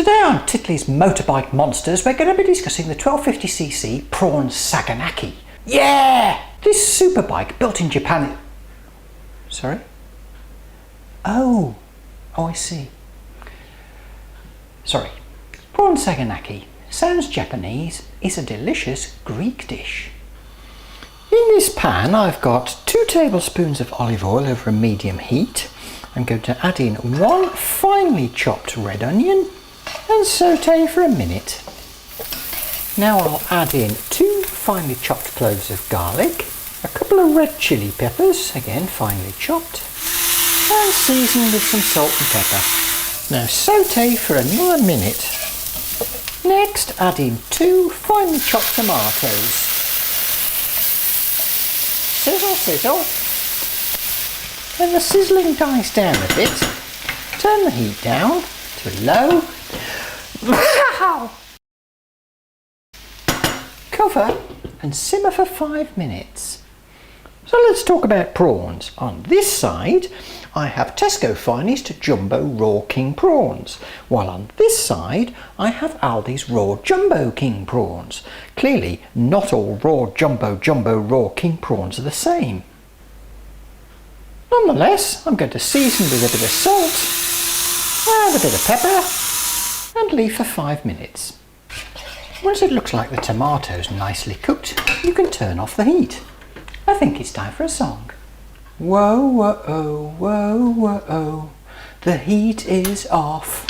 Today on Titley's Motorbike Monsters, we're going to be discussing the 1250cc Prawn Saganaki. Yeah! This superbike built in Japan... Sorry? Oh, I see. Sorry. Prawn Saganaki sounds Japanese, is a delicious Greek dish. In this pan I've got 2 tablespoons of olive oil over a medium heat. I'm going to add in 1 finely chopped red onion and sauté for a minute. Now I'll add in 2 finely chopped cloves of garlic, a couple of red chili peppers, again finely chopped, and season with some salt and pepper. Now sauté for another minute. Next add in 2 finely chopped tomatoes. Sizzle, sizzle. When the sizzling dies down a bit, turn the heat down to low. Cover and simmer for 5 minutes. So let's talk about prawns. On this side I have Tesco Finest Jumbo Raw King Prawns, while on this side I have Aldi's Raw Jumbo King Prawns. Clearly not all raw Jumbo Raw King Prawns are the same. Nonetheless, I'm going to season with a bit of salt and a bit of pepper and leave for 5 minutes. Once it looks like the tomatoes nicely cooked, you can turn off the heat. I think it's time for a song. Whoa, whoa, whoa, whoa, the heat is off.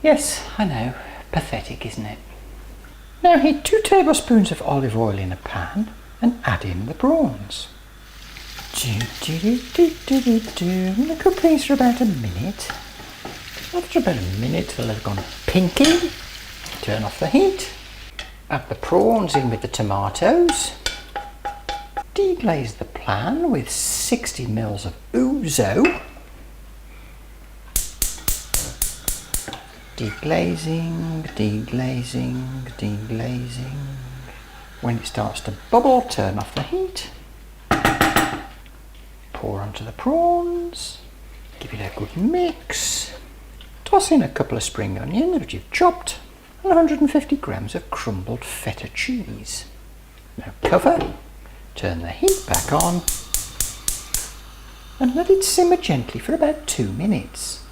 Yes, I know, pathetic, isn't it? Now heat 2 tablespoons of olive oil in a pan and add in the prawns. I'm going to cook these for about a minute. After about a minute till they've gone pinky, turn off the heat. Add the prawns in with the tomatoes. Deglaze the pan with 60 ml of ouzo. Deglazing, deglazing, deglazing. When it starts to bubble, turn off the heat. Pour onto the prawns. Give it a good mix. Toss in a couple of spring onions which you've chopped and 150 grams of crumbled feta cheese. Now cover, turn the heat back on and let it simmer gently for about 2 minutes.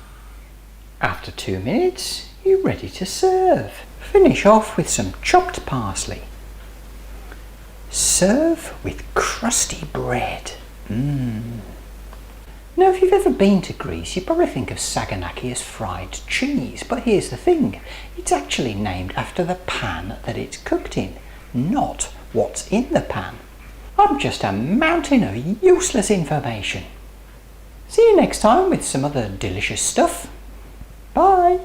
After 2 minutes, you're ready to serve. Finish off with some chopped parsley. Serve with crusty bread. Now if you've ever been to Greece, you probably think of Saganaki as fried cheese, but here's the thing, it's actually named after the pan that it's cooked in, not what's in the pan. I'm just a mountain of useless information. See you next time with some other delicious stuff. Bye!